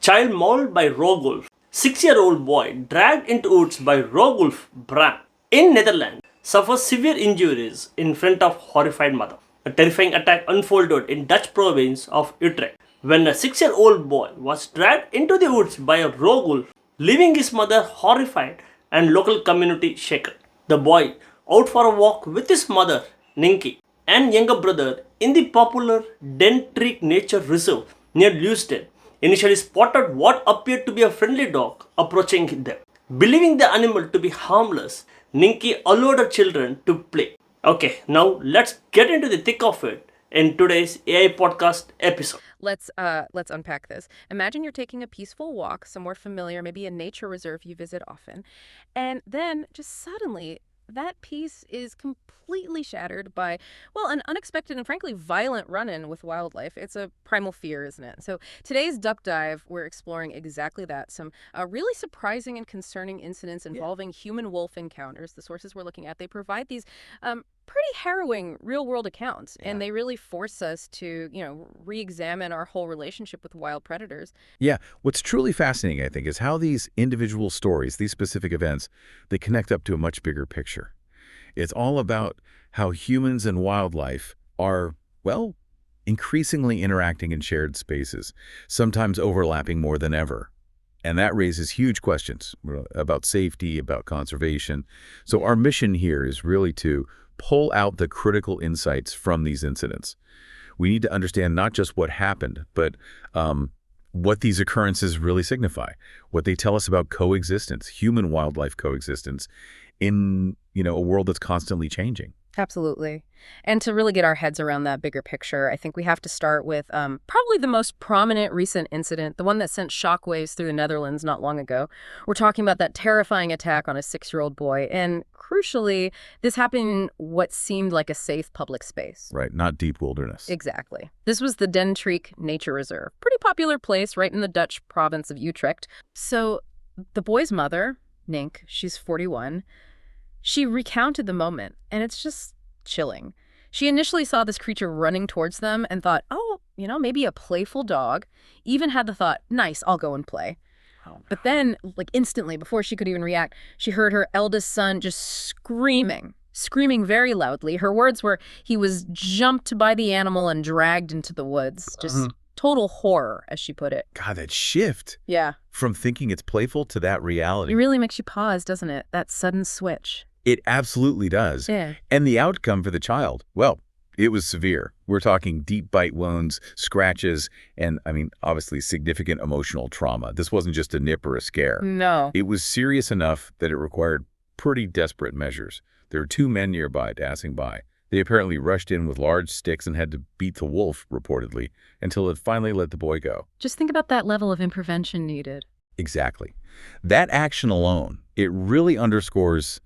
Child mauled by rogue wolf. 6-year-old boy dragged into woods by rogue wolf Bram. In Netherlands, suffers severe injuries in front of horrified mother. A terrifying attack unfolded in Dutch province of Utrecht when a 6-year-old boy was dragged into the woods by a rogue wolf, leaving his mother horrified and local community shaken. The boy, out for a walk with his mother, Ninki, and younger brother in the popular Den Treek Nature Reserve near Leusden, initially spotted what appeared to be a friendly dog approaching them. Believing the animal to be harmless, Ninki allowed her children to play. Okay, now let's get into the thick of it in today's AI podcast episode. Let's unpack this. Imagine you're taking a peaceful walk somewhere familiar, maybe a nature reserve you visit often, and then just suddenly that peace is completely shattered by, well, an unexpected and frankly violent run-in with wildlife. It's a primal fear, isn't it? So today's Duck Dive, we're exploring exactly that. Some really surprising and concerning incidents involving human-wolf encounters. The sources we're looking at, they provide these pretty harrowing real-world accounts, and they really force us to, re-examine our whole relationship with wild predators. Yeah, what's truly fascinating, I think, is how these individual stories, these specific events, they connect up to a much bigger picture. It's all about how humans and wildlife are, well, increasingly interacting in shared spaces, sometimes overlapping more than ever. And that raises huge questions about safety, about conservation. So our mission here is really to pull out the critical insights from these incidents. We need to understand not just what happened, but what these occurrences really signify, what they tell us about coexistence, human-wildlife coexistence in, a world that's constantly changing. Absolutely. And to really get our heads around that bigger picture, I think we have to start with probably the most prominent recent incident, the one that sent shockwaves through the Netherlands not long ago. We're talking about that terrifying attack on a 6-year-old boy. And crucially, this happened in what seemed like a safe public space. Right, not deep wilderness. Exactly. This was the Den Treek Nature Reserve. Pretty popular place right in the Dutch province of Utrecht. So the boy's mother, Nink, she's 41, she recounted the moment, and it's just chilling. She initially saw this creature running towards them and thought, maybe a playful dog. Even had the thought, nice, I'll go and play. Oh, no. But then, instantly, before she could even react, she heard her eldest son just screaming very loudly. Her words were, he was jumped by the animal and dragged into the woods. Just total horror, as she put it. God, that shift. Yeah. From thinking it's playful to that reality. It really makes you pause, doesn't it? That sudden switch. It absolutely does. Yeah. And the outcome for the child, well, it was severe. We're talking deep bite wounds, scratches, and, obviously significant emotional trauma. This wasn't just a nip or a scare. No. It was serious enough that it required pretty desperate measures. There were 2 men nearby passing by. They apparently rushed in with large sticks and had to beat the wolf, reportedly, until it finally let the boy go. Just think about that level of intervention needed. Exactly. That action alone, it really underscores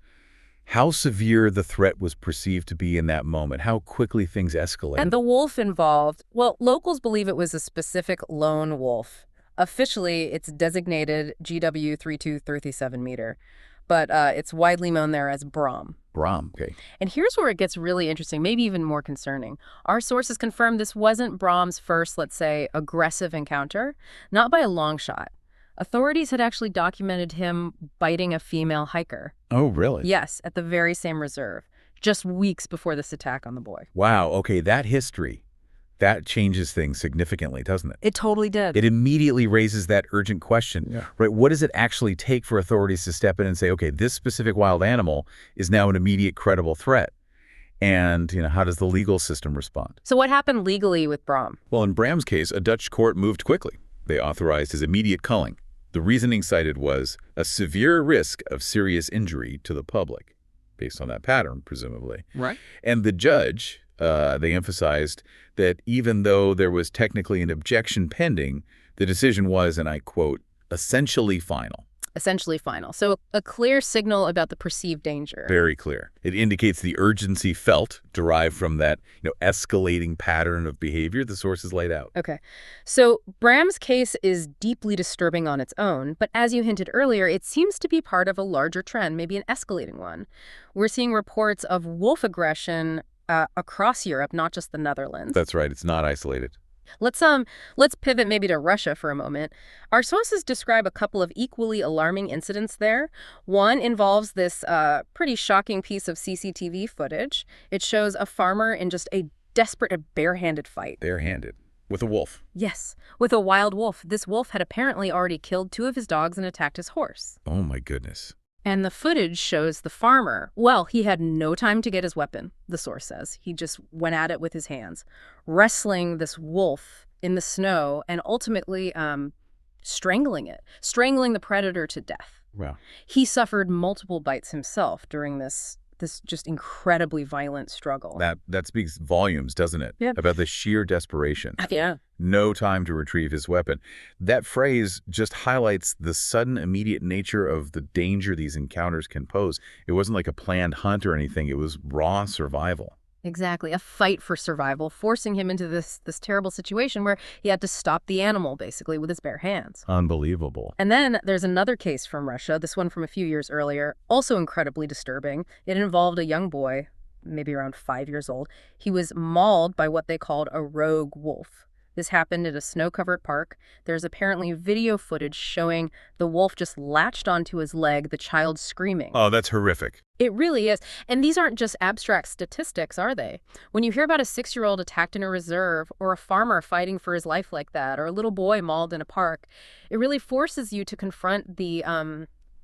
how severe the threat was perceived to be in that moment, how quickly things escalated. And the wolf involved, well, locals believe it was a specific lone wolf. Officially, it's designated GW 3237 meter, but it's widely known there as Bram. Bram, okay. And here's where it gets really interesting, maybe even more concerning. Our sources confirm this wasn't Bram's first, let's say, aggressive encounter, not by a long shot. Authorities had actually documented him biting a female hiker. Oh, really? Yes, at the very same reserve, just weeks before this attack on the boy. Wow, okay, that history, that changes things significantly, doesn't it? It totally did. It immediately raises that urgent question, right? What does it actually take for authorities to step in and say, okay, this specific wild animal is now an immediate credible threat? And, how does the legal system respond? So what happened legally with Bram? Well, in Bram's case, a Dutch court moved quickly. They authorized his immediate culling. The reasoning cited was a severe risk of serious injury to the public, based on that pattern, presumably. Right. And the judge, they emphasized that even though there was technically an objection pending, the decision was, and I quote, essentially final. Essentially final. So a clear signal about the perceived danger. Very clear. It indicates the urgency felt derived from that, escalating pattern of behavior the sources laid out. Okay. So Bram's case is deeply disturbing on its own, but as you hinted earlier, it seems to be part of a larger trend, maybe an escalating one. We're seeing reports of wolf aggression across Europe, not just the Netherlands. That's right. It's not isolated. Let's pivot maybe to Russia for a moment. Our sources describe a couple of equally alarming incidents there. One involves this pretty shocking piece of CCTV footage. It shows a farmer in just a desperate, a barehanded fight. Barehanded. With a wolf. Yes, with a wild wolf. This wolf had apparently already killed two of his dogs and attacked his horse. Oh my goodness. And the footage shows the farmer. Well, he had no time to get his weapon, the source says. He just went at it with his hands, wrestling this wolf in the snow and ultimately strangling the predator to death. Wow. He suffered multiple bites himself during this just incredibly violent struggle. That speaks volumes, doesn't it? Yeah. About the sheer desperation. Yeah. No time to retrieve his weapon. That phrase just highlights the sudden, immediate nature of the danger these encounters can pose. It wasn't like a planned hunt or anything. It was raw survival. Exactly. A fight for survival, forcing him into this terrible situation where he had to stop the animal, basically, with his bare hands. Unbelievable. And then there's another case from Russia, this one from a few years earlier, also incredibly disturbing. It involved a young boy, maybe around 5 years old. He was mauled by what they called a rogue wolf. This happened at a snow-covered park. There's apparently video footage showing the wolf just latched onto his leg, the child screaming. Oh, that's horrific. It really is. And these aren't just abstract statistics, are they? When you hear about a 6-year-old attacked in a reserve, or a farmer fighting for his life like that, or a little boy mauled in a park, it really forces you to confront the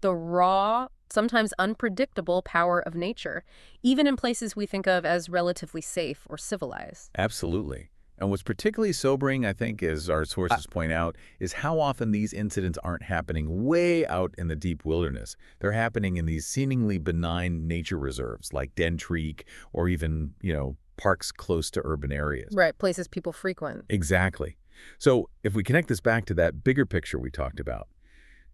raw, sometimes unpredictable power of nature, even in places we think of as relatively safe or civilized. Absolutely. And what's particularly sobering, I think, as our sources point out, is how often these incidents aren't happening way out in the deep wilderness. They're happening in these seemingly benign nature reserves like Den Treek or even, parks close to urban areas. Right, places people frequent. Exactly. So if we connect this back to that bigger picture we talked about,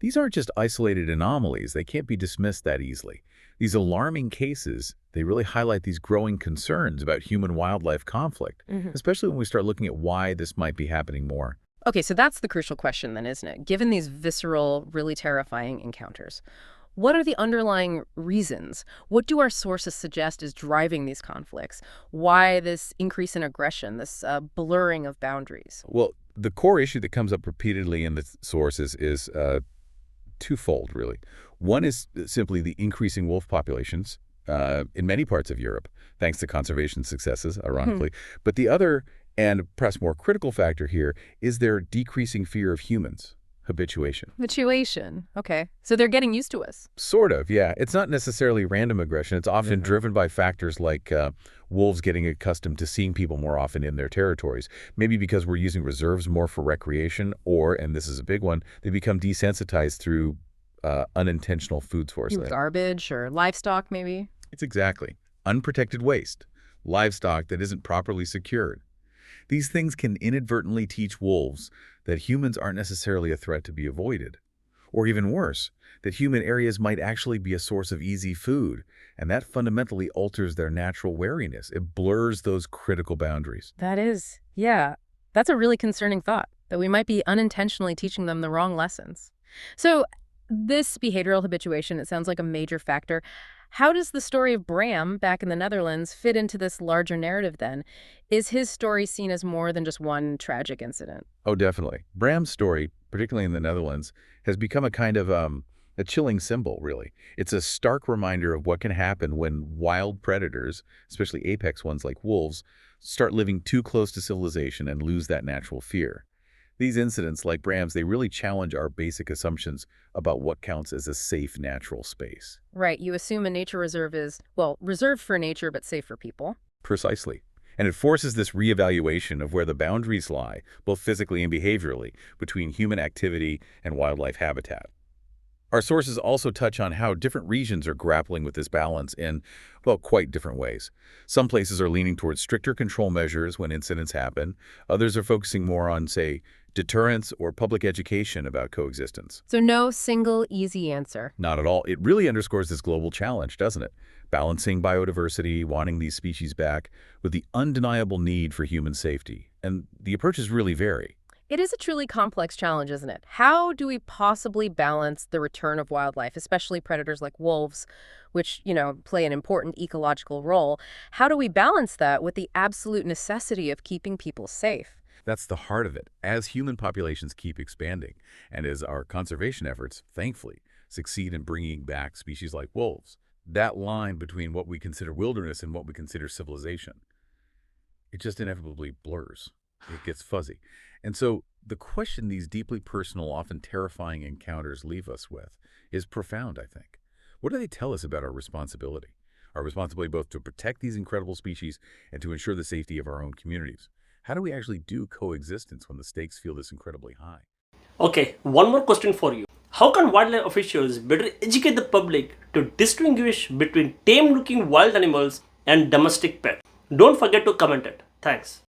these aren't just isolated anomalies. They can't be dismissed that easily. These alarming cases, they really highlight these growing concerns about human-wildlife conflict, especially when we start looking at why this might be happening more. Okay, so that's the crucial question then, isn't it? Given these visceral, really terrifying encounters, what are the underlying reasons? What do our sources suggest is driving these conflicts? Why this increase in aggression, this blurring of boundaries? Well, the core issue that comes up repeatedly in the sources is twofold, really. One is simply the increasing wolf populations in many parts of Europe, thanks to conservation successes, ironically. But the other, and perhaps more critical factor here, is their decreasing fear of humans, habituation. Habituation. Okay. So they're getting used to us. Sort of, yeah. It's not necessarily random aggression. It's often driven by factors like wolves getting accustomed to seeing people more often in their territories. Maybe because we're using reserves more for recreation, or, and this is a big one, they become desensitized through unintentional food sourcing. Garbage or livestock, maybe? It's exactly. Unprotected waste. Livestock that isn't properly secured. These things can inadvertently teach wolves that humans aren't necessarily a threat to be avoided. Or even worse, that human areas might actually be a source of easy food, and that fundamentally alters their natural wariness. It blurs those critical boundaries. That is, yeah. That's a really concerning thought, that we might be unintentionally teaching them the wrong lessons. So this behavioral habituation, it sounds like a major factor. How does the story of Bram back in the Netherlands fit into this larger narrative then? Is his story seen as more than just one tragic incident? Oh, definitely. Bram's story, particularly in the Netherlands, has become a kind of a chilling symbol, really. It's a stark reminder of what can happen when wild predators, especially apex ones like wolves, start living too close to civilization and lose that natural fear. These incidents, like Bram's, they really challenge our basic assumptions about what counts as a safe natural space. Right. You assume a nature reserve is, well, reserved for nature but safe for people. Precisely. And it forces this reevaluation of where the boundaries lie, both physically and behaviorally, between human activity and wildlife habitat. Our sources also touch on how different regions are grappling with this balance in, well, quite different ways. Some places are leaning towards stricter control measures when incidents happen. Others are focusing more on, say, deterrence or public education about coexistence. So no single easy answer. Not at all. It really underscores this global challenge, doesn't it? Balancing biodiversity, wanting these species back, with the undeniable need for human safety. And the approaches really vary. It is a truly complex challenge, isn't it? How do we possibly balance the return of wildlife, especially predators like wolves, which, play an important ecological role? How do we balance that with the absolute necessity of keeping people safe? That's the heart of it. As human populations keep expanding, and as our conservation efforts, thankfully, succeed in bringing back species like wolves, that line between what we consider wilderness and what we consider civilization, it just inevitably blurs. It gets fuzzy. And so the question these deeply personal, often terrifying encounters leave us with is profound, I think. What do they tell us about our responsibility? Our responsibility both to protect these incredible species and to ensure the safety of our own communities. How do we actually do coexistence when the stakes feel this incredibly high? Okay, one more question for you. How can wildlife officials better educate the public to distinguish between tame looking wild animals and domestic pets? Don't forget to comment it. Thanks.